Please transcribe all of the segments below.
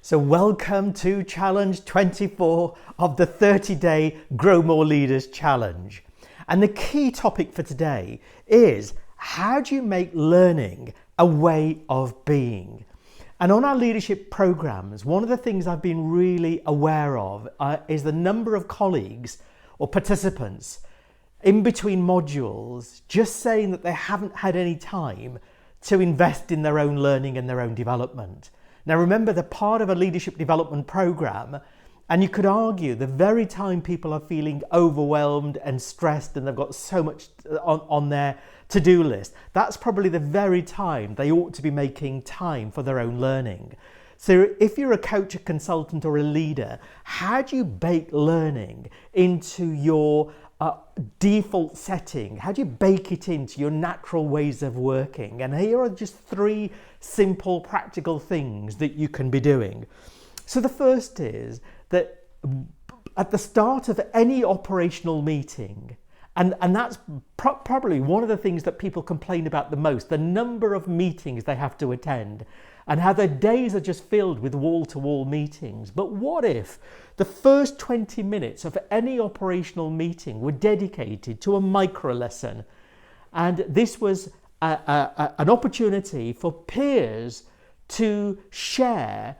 So welcome to Challenge 24 of the 30-day Grow More Leaders Challenge. And the key topic for today is, how do you make learning a way of being? And on our leadership programs, one of the things I've been really aware of is the number of colleagues or participants in between modules just saying that they haven't had any time to invest in their own learning and their own development. Now remember, they're part of a leadership development program, and you could argue the very time people are feeling overwhelmed and stressed and they've got so much on their to-do list, that's probably the very time they ought to be making time for their own learning. So if you're a coach, a consultant or a leader, how do you bake learning into your default setting? How do you bake it into your natural ways of working? And here are just 3 simple practical things that you can be doing. So the first is that at the start of any operational meeting, and that's probably one of the things that people complain about the most, the number of meetings they have to attend and how their days are just filled with wall-to-wall meetings. But what if the first 20 minutes of any operational meeting were dedicated to a micro lesson? And this was an opportunity for peers to share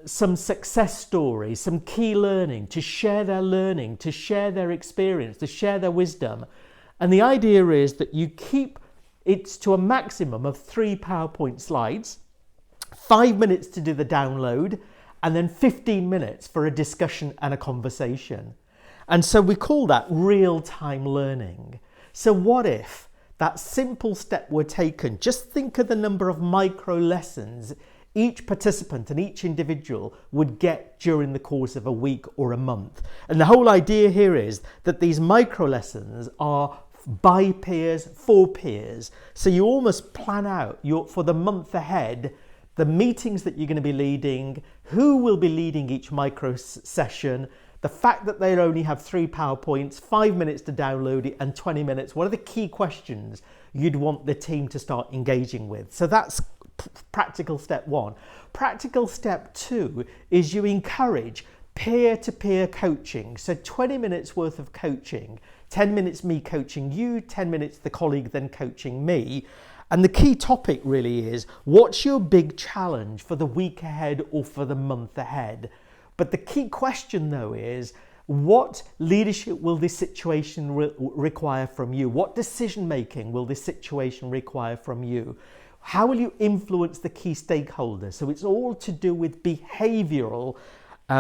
some success stories, some key learning, to share their learning, to share their experience, to share their wisdom. And the idea is that you keep it to a maximum of 3 PowerPoint slides, 5 minutes to do the download, and then 15 minutes for a discussion and a conversation. And so we call that real-time learning. So what if that simple step were taken? Just think of the number of micro lessons each participant and each individual would get during the course of a week or a month. And the whole idea here is that these micro lessons are by peers, for peers. So you almost plan out for the month ahead the meetings that you're going to be leading, who will be leading each micro session, the fact that they only have 3 PowerPoints, 5 minutes to download it, and 20 minutes. What are the key questions you'd want the team to start engaging with? So that's practical step 1. Practical step 2 is you encourage peer-to-peer coaching. So 20 minutes worth of coaching, 10 minutes me coaching you, 10 minutes the colleague then coaching me. And the key topic really is, what's your big challenge for the week ahead or for the month ahead? But the key question though is, what leadership will this situation require from you? What decision making will this situation require from you? How will you influence the key stakeholders? So it's all to do with behavioral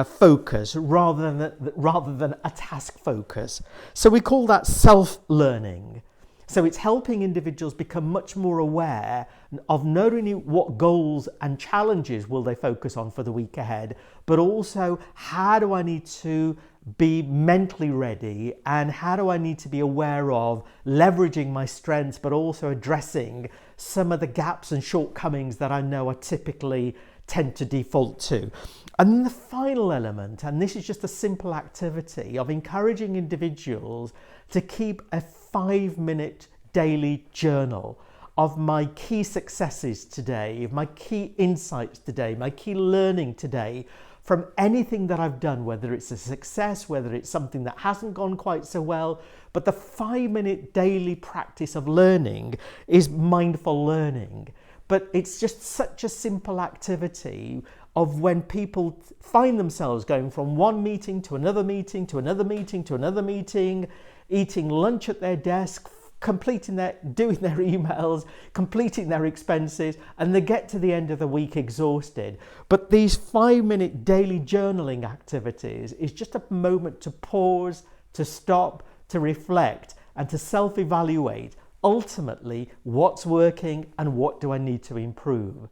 focus rather than a task focus. So we call that self-learning. So it's helping individuals become much more aware of not only what goals and challenges will they focus on for the week ahead, but also how do I need to be mentally ready, and how do I need to be aware of leveraging my strengths, but also addressing some of the gaps and shortcomings that I know I typically tend to default to. And then the final element, and this is just a simple activity of encouraging individuals to keep a 5-minute daily journal of my key successes today, of my key insights today, my key learning today from anything that I've done, whether it's a success, whether it's something that hasn't gone quite so well. But the 5-minute daily practice of learning is mindful learning. But it's just such a simple activity of when people find themselves going from one meeting to another meeting, to another meeting, to another meeting, eating lunch at their desk, doing their emails, completing their expenses, and they get to the end of the week exhausted. But these 5-minute daily journaling activities is just a moment to pause, to stop, to reflect, and to self-evaluate ultimately what's working and what do I need to improve.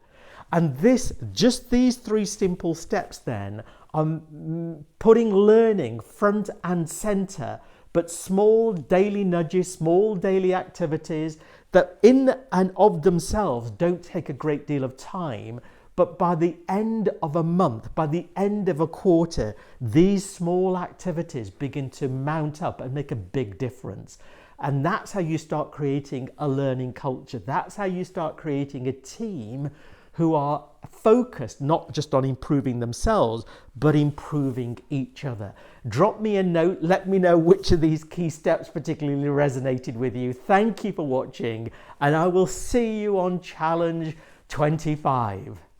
And these 3 simple steps then are putting learning front and center, but small daily nudges, small daily activities that in and of themselves don't take a great deal of time, but by the end of a month, by the end of a quarter, these small activities begin to mount up and make a big difference. And that's how you start creating a learning culture. That's how you start creating a team who are focused not just on improving themselves, but improving each other. Drop me a note, let me know which of these key steps particularly resonated with you. Thank you for watching, and I will see you on Challenge 25.